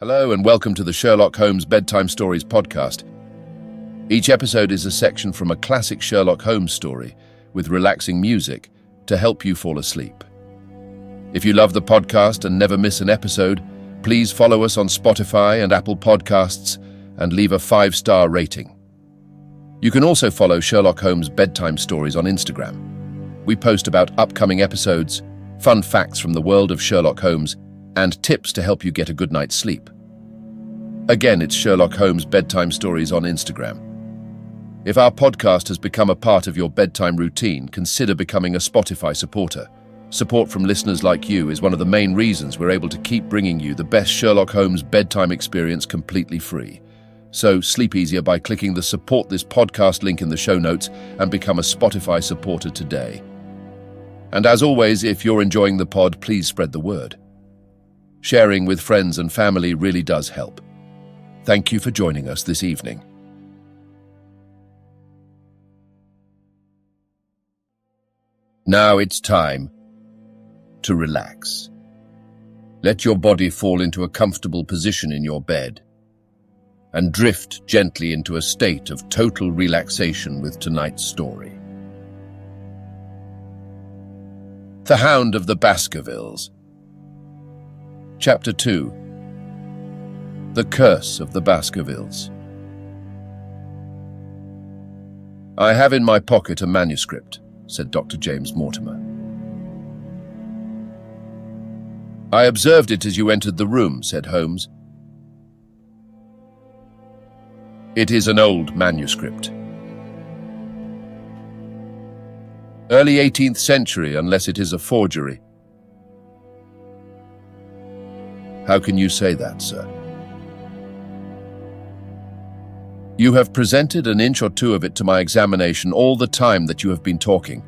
Hello and welcome to the Sherlock Holmes Bedtime Stories podcast. Each episode is a section from a classic Sherlock Holmes story with relaxing music to help you fall asleep. If you love the podcast and never miss an episode, please follow us on Spotify and Apple Podcasts and leave a 5-star rating. You can also follow Sherlock Holmes Bedtime Stories on Instagram. We post about upcoming episodes, fun facts from the world of Sherlock Holmes, and tips to help you get a good night's sleep. Again, it's Sherlock Holmes Bedtime Stories on Instagram. If our podcast has become a part of your bedtime routine, consider becoming a Spotify supporter. Support from listeners like you is one of the main reasons we're able to keep bringing you the best Sherlock Holmes bedtime experience completely free. So sleep easier by clicking the Support This Podcast link in the show notes and become a Spotify supporter today. And as always, if you're enjoying the pod, please spread the word. Sharing with friends and family really does help. Thank you for joining us this evening. Now it's time to relax. Let your body fall into a comfortable position in your bed and drift gently into a state of total relaxation with tonight's story. The Hound of the Baskervilles. Chapter 2. The Curse of the Baskervilles. "I have in my pocket a manuscript," said Dr. James Mortimer. "I observed it as you entered the room," said Holmes. "It is an old manuscript. Early 18th century, unless it is a forgery." "How can you say that, sir?" "You have presented an inch or two of it to my examination all the time that you have been talking.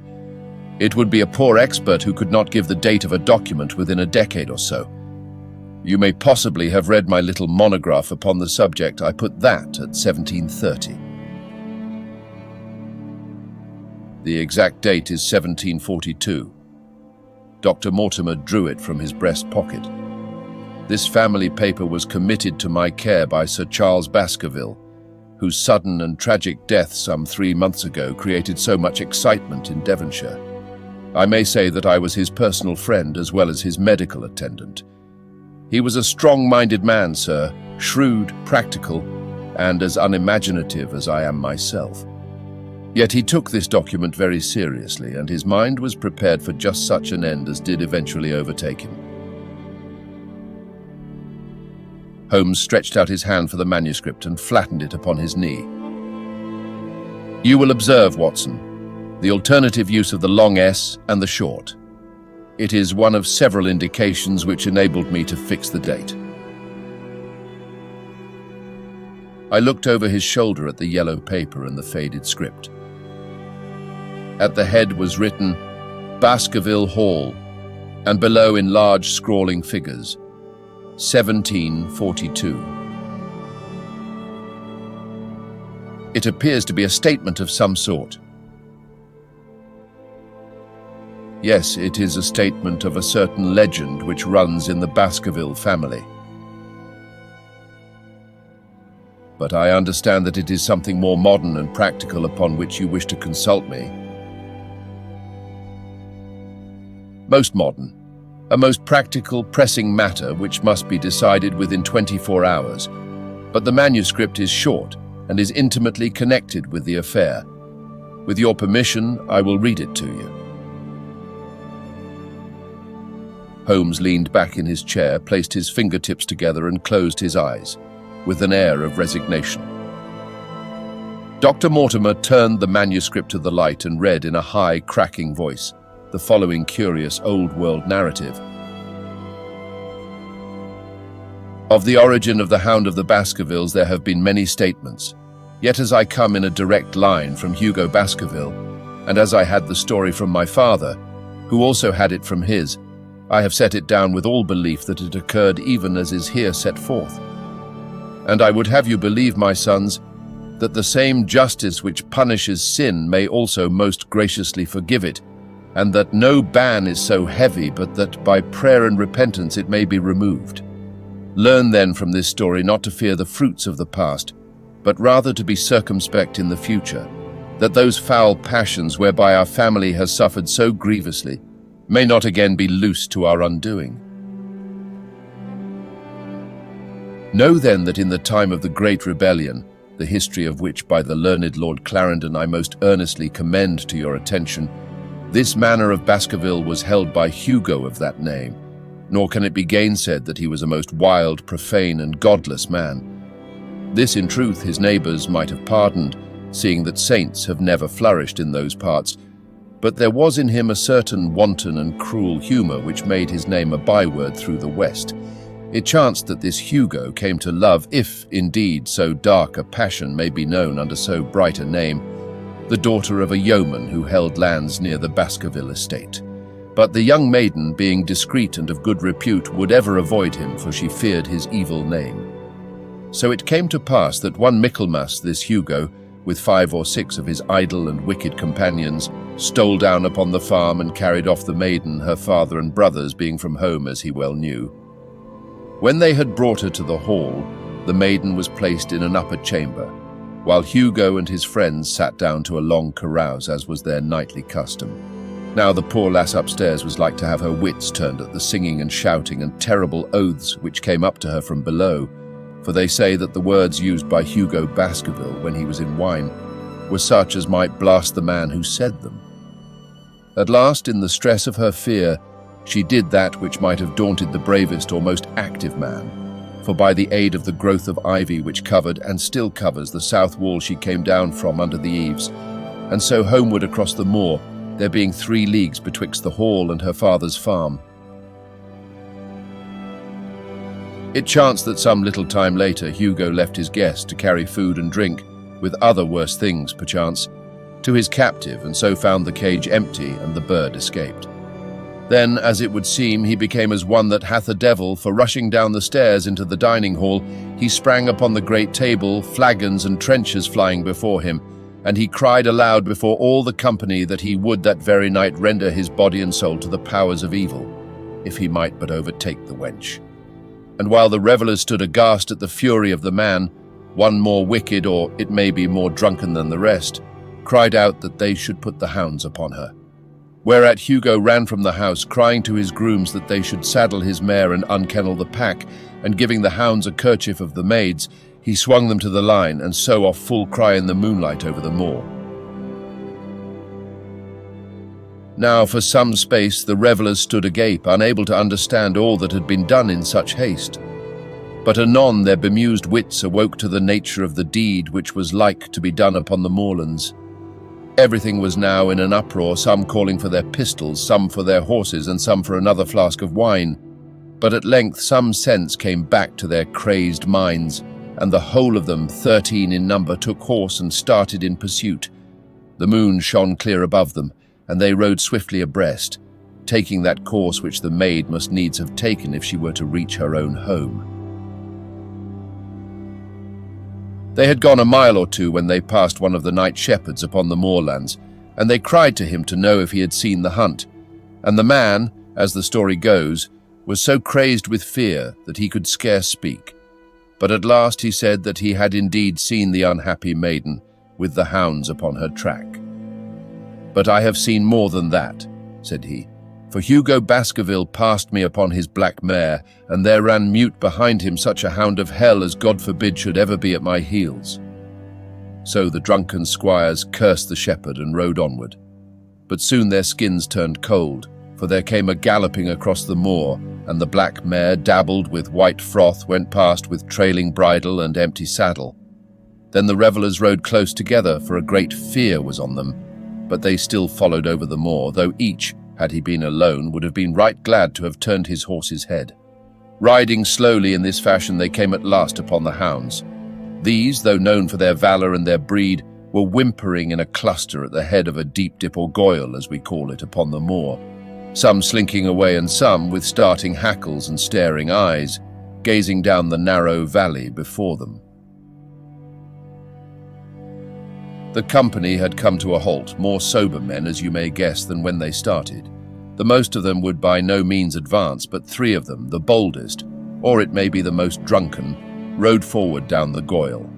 It would be a poor expert who could not give the date of a document within a decade or so. You may possibly have read my little monograph upon the subject. I put that at 1730. The exact date is 1742. Dr. Mortimer drew it from his breast pocket. This family paper was committed to my care by Sir Charles Baskerville, whose sudden and tragic death some 3 months ago created so much excitement in Devonshire. I may say that I was his personal friend as well as his medical attendant. He was a strong-minded man, sir, shrewd, practical, and as unimaginative as I am myself. Yet he took this document very seriously, and his mind was prepared for just such an end as did eventually overtake him." Holmes stretched out his hand for the manuscript and flattened it upon his knee. "You will observe, Watson, the alternative use of the long S and the short. It is one of several indications which enabled me to fix the date." I looked over his shoulder at the yellow paper and the faded script. At the head was written, "Baskerville Hall," and below in large scrawling figures, 1742. It appears to be a statement of some sort. "Yes, it is a statement of a certain legend which runs in the Baskerville family. But I understand that it is something more modern and practical upon which you wish to consult me." "Most modern. A most practical, pressing matter which must be decided within 24 hours. But the manuscript is short and is intimately connected with the affair. With your permission, I will read it to you." Holmes leaned back in his chair, placed his fingertips together and closed his eyes, with an air of resignation. Dr. Mortimer turned the manuscript to the light and read in a high, cracking voice the following curious old-world narrative. "Of the origin of the Hound of the Baskervilles there have been many statements, yet as I come in a direct line from Hugo Baskerville, and as I had the story from my father, who also had it from his, I have set it down with all belief that it occurred even as is here set forth. And I would have you believe, my sons, that the same justice which punishes sin may also most graciously forgive it, and that no ban is so heavy but that by prayer and repentance it may be removed. Learn then from this story not to fear the fruits of the past, but rather to be circumspect in the future, that those foul passions whereby our family has suffered so grievously may not again be loosed to our undoing. Know then that in the time of the Great Rebellion, the history of which by the learned Lord Clarendon I most earnestly commend to your attention, this manor of Baskerville was held by Hugo of that name, nor can it be gainsaid that he was a most wild, profane, and godless man. This, in truth, his neighbours might have pardoned, seeing that saints have never flourished in those parts, but there was in him a certain wanton and cruel humour which made his name a byword through the West. It chanced that this Hugo came to love, if indeed so dark a passion may be known under so bright a name, the daughter of a yeoman who held lands near the Baskerville estate. But the young maiden, being discreet and of good repute, would ever avoid him, for she feared his evil name. So it came to pass that one Michaelmas this Hugo, with 5 or 6 of his idle and wicked companions, stole down upon the farm and carried off the maiden, her father and brothers being from home, as he well knew. When they had brought her to the hall, the maiden was placed in an upper chamber, while Hugo and his friends sat down to a long carouse, as was their nightly custom. Now the poor lass upstairs was like to have her wits turned at the singing and shouting and terrible oaths which came up to her from below, for they say that the words used by Hugo Baskerville when he was in wine were such as might blast the man who said them. At last, in the stress of her fear, she did that which might have daunted the bravest or most active man, for by the aid of the growth of ivy which covered and still covers the south wall she came down from under the eaves, and so homeward across the moor, there being 3 leagues betwixt the hall and her father's farm. It chanced that some little time later Hugo left his guest to carry food and drink, with other worse things perchance, to his captive, and so found the cage empty and the bird escaped. Then, as it would seem, he became as one that hath a devil, for rushing down the stairs into the dining hall, he sprang upon the great table, flagons and trenchers flying before him, and he cried aloud before all the company that he would that very night render his body and soul to the powers of evil, if he might but overtake the wench. And while the revellers stood aghast at the fury of the man, one more wicked, or it may be more drunken than the rest, cried out that they should put the hounds upon her. Whereat Hugo ran from the house, crying to his grooms that they should saddle his mare and unkennel the pack, and giving the hounds a kerchief of the maid's, he swung them to the line, and so off full cry in the moonlight over the moor. Now for some space the revellers stood agape, unable to understand all that had been done in such haste. But anon their bemused wits awoke to the nature of the deed which was like to be done upon the moorlands. Everything was now in an uproar, some calling for their pistols, some for their horses, and some for another flask of wine. But at length some sense came back to their crazed minds, and the whole of them, 13 in number, took horse and started in pursuit. The moon shone clear above them, and they rode swiftly abreast, taking that course which the maid must needs have taken if she were to reach her own home. They had gone a mile or 2 when they passed one of the night shepherds upon the moorlands, and they cried to him to know if he had seen the hunt. And the man, as the story goes, was so crazed with fear that he could scarce speak. But at last he said that he had indeed seen the unhappy maiden with the hounds upon her track. "But I have seen more than that," said he, "for Hugo Baskerville passed me upon his black mare, and there ran mute behind him such a hound of hell as God forbid should ever be at my heels." So the drunken squires cursed the shepherd and rode onward. But soon their skins turned cold, for there came a galloping across the moor, and the black mare, dabbled with white froth, went past with trailing bridle and empty saddle. Then the revellers rode close together, for a great fear was on them, but they still followed over the moor, though each, had he been alone, would have been right glad to have turned his horse's head. Riding slowly in this fashion, they came at last upon the hounds. These, though known for their valour and their breed, were whimpering in a cluster at the head of a deep dip or goyle, as we call it, upon the moor, some slinking away and some with starting hackles and staring eyes, gazing down the narrow valley before them. The company had come to a halt, more sober men, as you may guess, than when they started. The most of them would by no means advance, but 3 of them, the boldest, or it may be the most drunken, rode forward down the Goyle.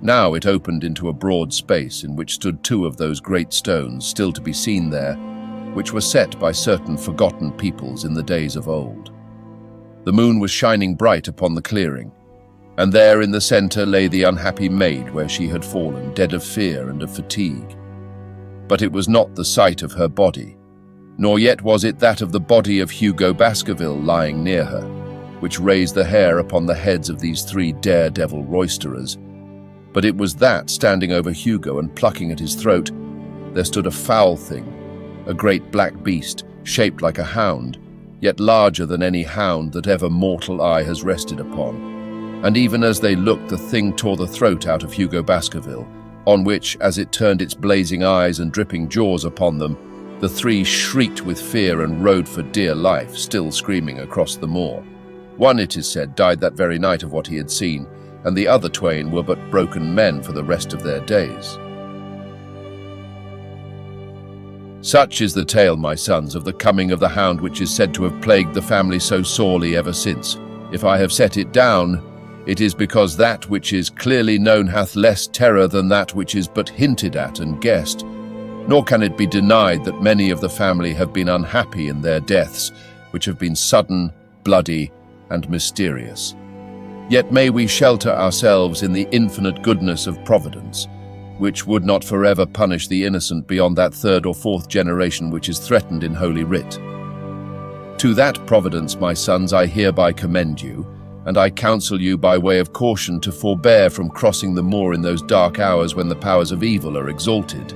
Now it opened into a broad space in which stood two of those great stones still to be seen there, which were set by certain forgotten peoples in the days of old. The moon was shining bright upon the clearing, and there in the centre lay the unhappy maid where she had fallen, dead of fear and of fatigue. But it was not the sight of her body, nor yet was it that of the body of Hugo Baskerville lying near her, which raised the hair upon the heads of these three daredevil roisterers, but it was that, standing over Hugo and plucking at his throat, there stood a foul thing, a great black beast, shaped like a hound, yet larger than any hound that ever mortal eye has rested upon. And even as they looked, the thing tore the throat out of Hugo Baskerville, on which, as it turned its blazing eyes and dripping jaws upon them, the three shrieked with fear and rode for dear life, still screaming across the moor. One, it is said, died that very night of what he had seen, and the other twain were but broken men for the rest of their days. Such is the tale, my sons, of the coming of the hound which is said to have plagued the family so sorely ever since. If I have set it down, it is because that which is clearly known hath less terror than that which is but hinted at and guessed, nor can it be denied that many of the family have been unhappy in their deaths, which have been sudden, bloody, and mysterious. Yet may we shelter ourselves in the infinite goodness of Providence, which would not forever punish the innocent beyond that third or fourth generation which is threatened in Holy Writ. To that Providence, my sons, I hereby commend you, and I counsel you by way of caution to forbear from crossing the moor in those dark hours when the powers of evil are exalted.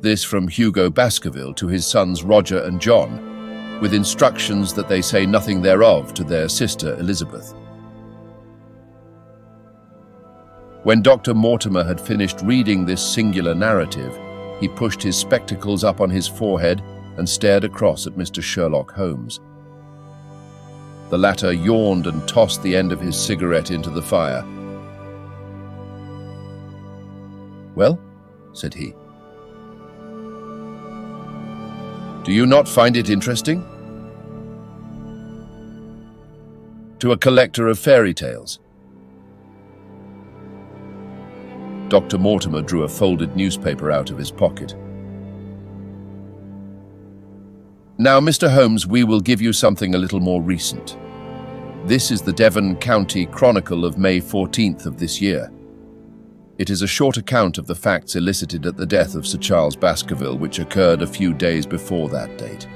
This from Hugo Baskerville to his sons Roger and John, with instructions that they say nothing thereof to their sister Elizabeth. When Dr. Mortimer had finished reading this singular narrative, he pushed his spectacles up on his forehead and stared across at Mr. Sherlock Holmes. The latter yawned and tossed the end of his cigarette into the fire. "Well," said he, "do you not find it interesting?" To a collector of fairy tales. Dr. Mortimer drew a folded newspaper out of his pocket. "Now, Mr. Holmes, we will give you something a little more recent. This is the Devon County Chronicle of May 14th of this year. It is a short account of the facts elicited at the death of Sir Charles Baskerville, which occurred a few days before that date."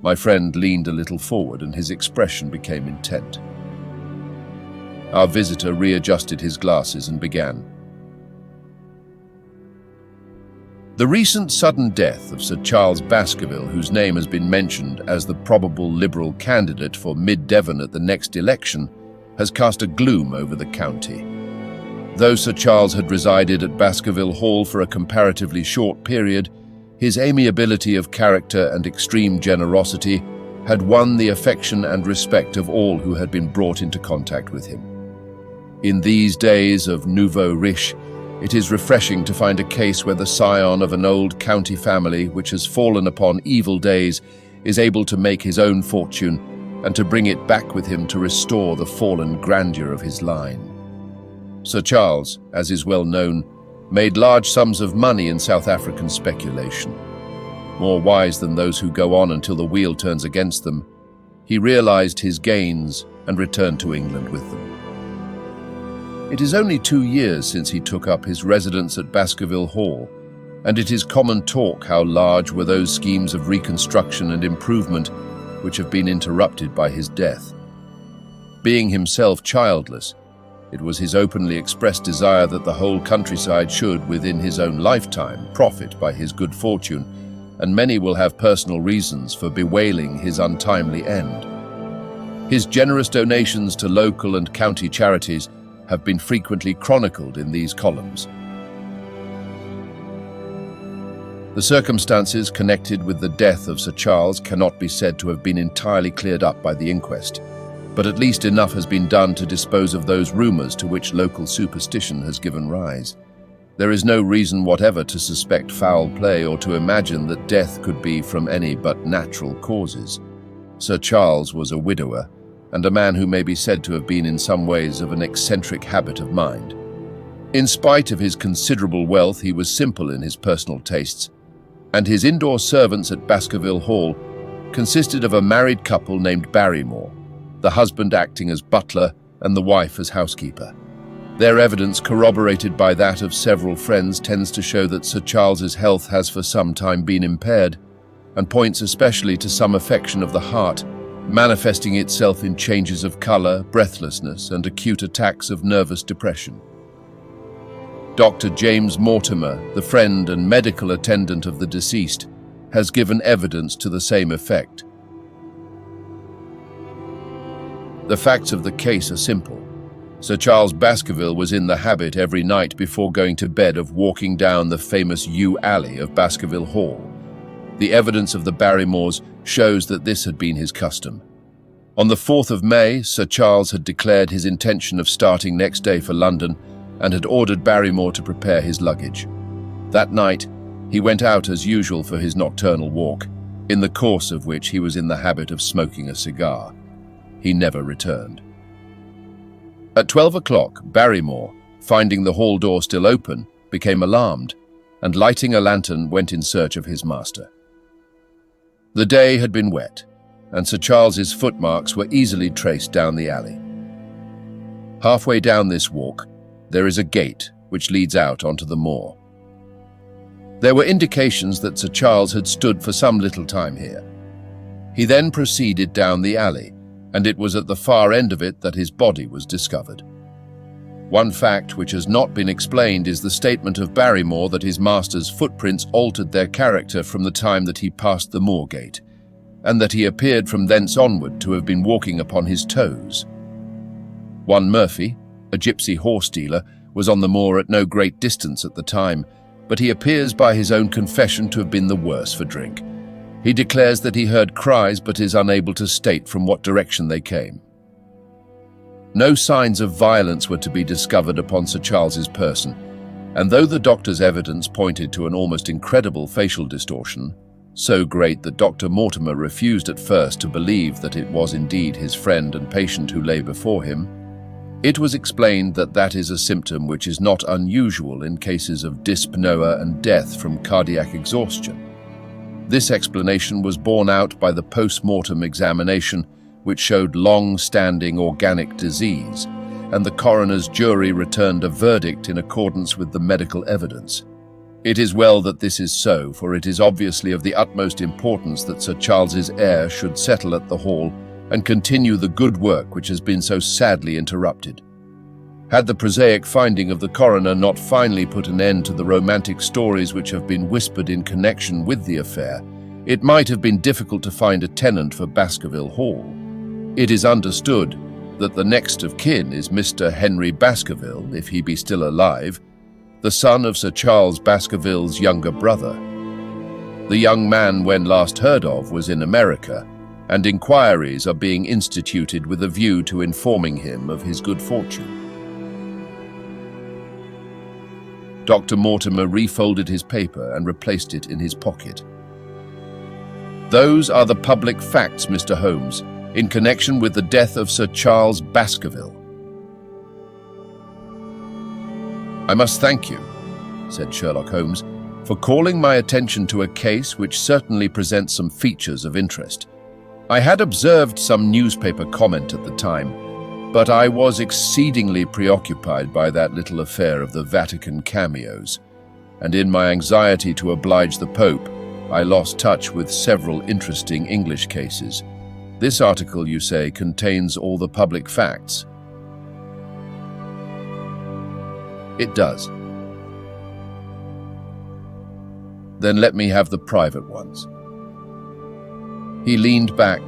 My friend leaned a little forward and his expression became intent. Our visitor readjusted his glasses and began. "The recent sudden death of Sir Charles Baskerville, whose name has been mentioned as the probable Liberal candidate for Mid-Devon at the next election, has cast a gloom over the county. Though Sir Charles had resided at Baskerville Hall for a comparatively short period, his amiability of character and extreme generosity had won the affection and respect of all who had been brought into contact with him. In these days of nouveau riche, it is refreshing to find a case where the scion of an old county family which has fallen upon evil days is able to make his own fortune and to bring it back with him to restore the fallen grandeur of his line. Sir Charles, as is well known, made large sums of money in South African speculation. More wise than those who go on until the wheel turns against them, he realized his gains and returned to England with them. It is only 2 years since he took up his residence at Baskerville Hall, and it is common talk how large were those schemes of reconstruction and improvement which have been interrupted by his death. Being himself childless, it was his openly expressed desire that the whole countryside should, within his own lifetime, profit by his good fortune, and many will have personal reasons for bewailing his untimely end. His generous donations to local and county charities have been frequently chronicled in these columns. The circumstances connected with the death of Sir Charles cannot be said to have been entirely cleared up by the inquest, but at least enough has been done to dispose of those rumours to which local superstition has given rise. There is no reason whatever to suspect foul play or to imagine that death could be from any but natural causes. Sir Charles was a widower, and a man who may be said to have been in some ways of an eccentric habit of mind. In spite of his considerable wealth, he was simple in his personal tastes, and his indoor servants at Baskerville Hall consisted of a married couple named Barrymore, the husband acting as butler and the wife as housekeeper. Their evidence, corroborated by that of several friends, tends to show that Sir Charles's health has for some time been impaired, and points especially to some affection of the heart, manifesting itself in changes of colour, breathlessness, and acute attacks of nervous depression. Dr. James Mortimer, the friend and medical attendant of the deceased, has given evidence to the same effect. The facts of the case are simple. Sir Charles Baskerville was in the habit every night before going to bed of walking down the famous yew alley of Baskerville Hall. The evidence of the Barrymores shows that this had been his custom. On the 4th of May, Sir Charles had declared his intention of starting next day for London and had ordered Barrymore to prepare his luggage. That night, he went out as usual for his nocturnal walk, in the course of which he was in the habit of smoking a cigar. He never returned. At 12 o'clock, Barrymore, finding the hall door still open, became alarmed, and lighting a lantern went in search of his master. The day had been wet, and Sir Charles's footmarks were easily traced down the alley. Halfway down this walk, there is a gate which leads out onto the moor. There were indications that Sir Charles had stood for some little time here. He then proceeded down the alley, and it was at the far end of it that his body was discovered. One fact which has not been explained is the statement of Barrymore that his master's footprints altered their character from the time that he passed the moor gate, and that he appeared from thence onward to have been walking upon his toes. One Murphy, a gypsy horse dealer, was on the moor at no great distance at the time, but he appears by his own confession to have been the worse for drink. He declares that he heard cries but is unable to state from what direction they came. No signs of violence were to be discovered upon Sir Charles's person, and though the doctor's evidence pointed to an almost incredible facial distortion, so great that Dr. Mortimer refused at first to believe that it was indeed his friend and patient who lay before him, it was explained that that is a symptom which is not unusual in cases of dyspnoea and death from cardiac exhaustion. This explanation was borne out by the post-mortem examination, which showed long-standing organic disease, and the coroner's jury returned a verdict in accordance with the medical evidence. It is well that this is so, for it is obviously of the utmost importance that Sir Charles's heir should settle at the Hall and continue the good work which has been so sadly interrupted. Had the prosaic finding of the coroner not finally put an end to the romantic stories which have been whispered in connection with the affair, it might have been difficult to find a tenant for Baskerville Hall. It is understood that the next of kin is Mr. Henry Baskerville, if he be still alive, the son of Sir Charles Baskerville's younger brother. The young man, when last heard of, was in America, and inquiries are being instituted with a view to informing him of his good fortune. Dr. Mortimer refolded his paper and replaced it in his pocket. Those are the public facts, Mr. Holmes, in connection with the death of Sir Charles Baskerville. I must thank you, said Sherlock Holmes, for calling my attention to a case which certainly presents some features of interest. I had observed some newspaper comment at the time, but I was exceedingly preoccupied by that little affair of the Vatican cameos, and in my anxiety to oblige the Pope, I lost touch with several interesting English cases. This article, you say, contains all the public facts? It does. Then let me have the private ones. He leaned back,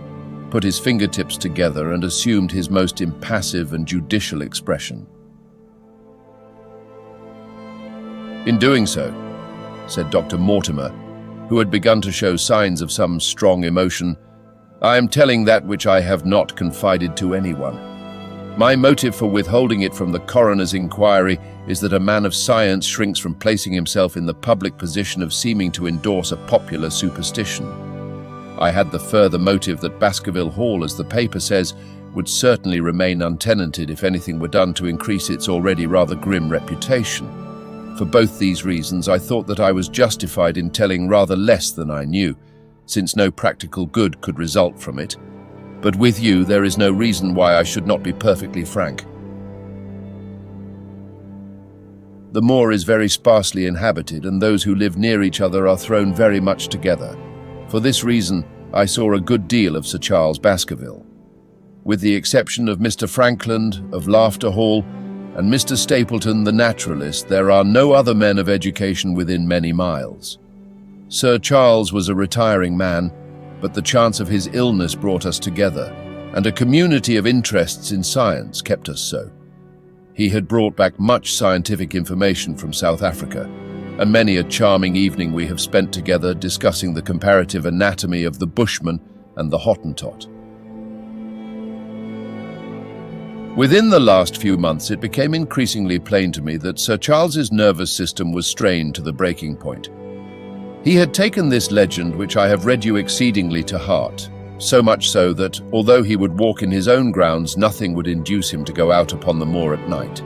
put his fingertips together, and assumed his most impassive and judicial expression. In doing so, said Dr. Mortimer, who had begun to show signs of some strong emotion, I am telling that which I have not confided to anyone. My motive for withholding it from the coroner's inquiry is that a man of science shrinks from placing himself in the public position of seeming to endorse a popular superstition. I had the further motive that Baskerville Hall, as the paper says, would certainly remain untenanted if anything were done to increase its already rather grim reputation. For both these reasons, I thought that I was justified in telling rather less than I knew, since no practical good could result from it. But with you, there is no reason why I should not be perfectly frank. The moor is very sparsely inhabited, and those who live near each other are thrown very much together. For this reason, I saw a good deal of Sir Charles Baskerville. With the exception of Mr. Frankland of Laughter Hall and Mr. Stapleton the naturalist, there are no other men of education within many miles. Sir Charles was a retiring man, but the chance of his illness brought us together, and a community of interests in science kept us so. He had brought back much scientific information from South Africa, and many a charming evening we have spent together discussing the comparative anatomy of the Bushman and the Hottentot. Within the last few months, it became increasingly plain to me that Sir Charles's nervous system was strained to the breaking point. He had taken this legend, which I have read you, exceedingly to heart, so much so that, although he would walk in his own grounds, nothing would induce him to go out upon the moor at night.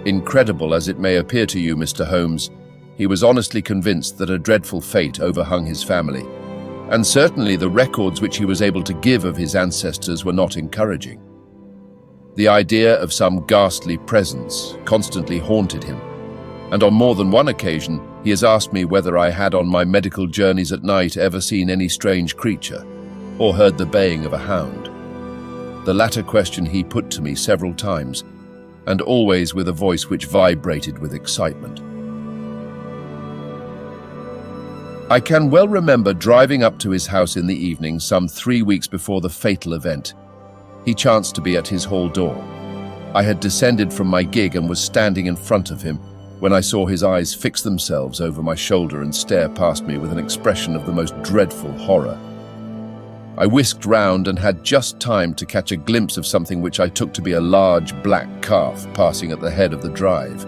Incredible as it may appear to you, Mr. Holmes, he was honestly convinced that a dreadful fate overhung his family, and certainly the records which he was able to give of his ancestors were not encouraging. The idea of some ghastly presence constantly haunted him, and on more than one occasion he has asked me whether I had on my medical journeys at night ever seen any strange creature, or heard the baying of a hound. The latter question he put to me several times, and always with a voice which vibrated with excitement. I can well remember driving up to his house in the evening some 3 weeks before the fatal event. He chanced to be at his hall door. I had descended from my gig and was standing in front of him when I saw his eyes fix themselves over my shoulder and stare past me with an expression of the most dreadful horror. I whisked round and had just time to catch a glimpse of something which I took to be a large black calf passing at the head of the drive.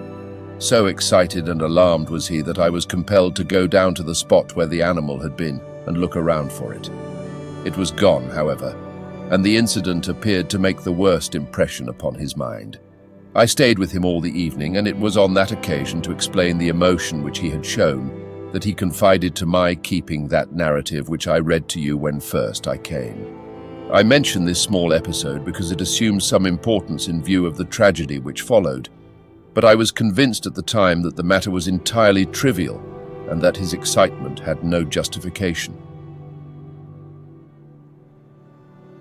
So excited and alarmed was he that I was compelled to go down to the spot where the animal had been and look around for it. It was gone, however, and the incident appeared to make the worst impression upon his mind. I stayed with him all the evening, and it was on that occasion, to explain the emotion which he had shown, that he confided to my keeping that narrative which I read to you when first I came. I mention this small episode because it assumes some importance in view of the tragedy which followed, but I was convinced at the time that the matter was entirely trivial and that his excitement had no justification.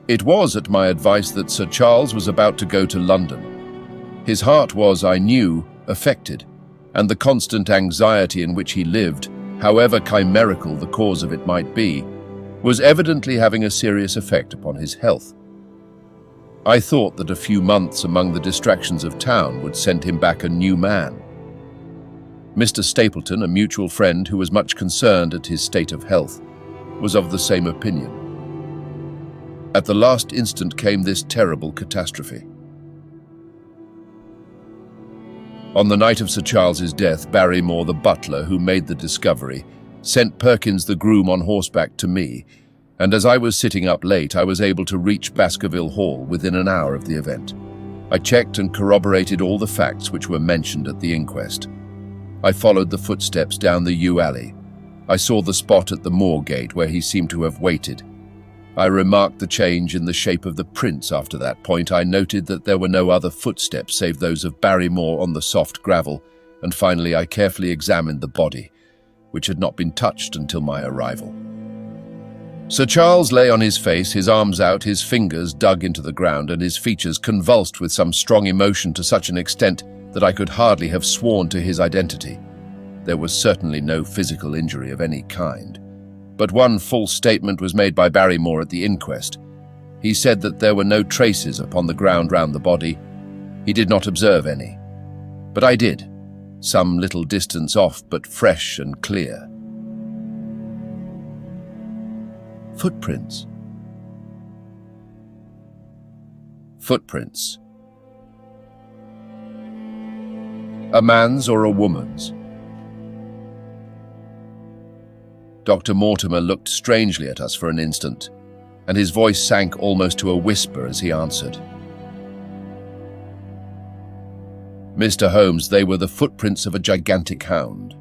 It was at my advice that Sir Charles was about to go to London. His heart was, I knew, affected, and the constant anxiety in which he lived, however chimerical the cause of it might be, was evidently having a serious effect upon his health. I thought that a few months among the distractions of town would send him back a new man. Mr. Stapleton, a mutual friend who was much concerned at his state of health, was of the same opinion. At the last instant came this terrible catastrophe. On the night of Sir Charles's death, Barrymore, the butler who made the discovery, sent Perkins the groom on horseback to me, and as I was sitting up late, I was able to reach Baskerville Hall within an hour of the event. I checked and corroborated all the facts which were mentioned at the inquest. I followed the footsteps down the yew alley. I saw the spot at the moor gate where he seemed to have waited. I remarked the change in the shape of the prints after that point. I noted that there were no other footsteps save those of Barrymore on the soft gravel, and finally I carefully examined the body, which had not been touched until my arrival. Sir Charles lay on his face, his arms out, his fingers dug into the ground, and his features convulsed with some strong emotion to such an extent that I could hardly have sworn to his identity. There was certainly no physical injury of any kind. But one false statement was made by Barrymore at the inquest. He said that there were no traces upon the ground round the body. He did not observe any. But I did, some little distance off, but fresh and clear. Footprints. Footprints. A man's or a woman's? Dr. Mortimer looked strangely at us for an instant, and his voice sank almost to a whisper as he answered. Mr. Holmes, they were the footprints of a gigantic hound.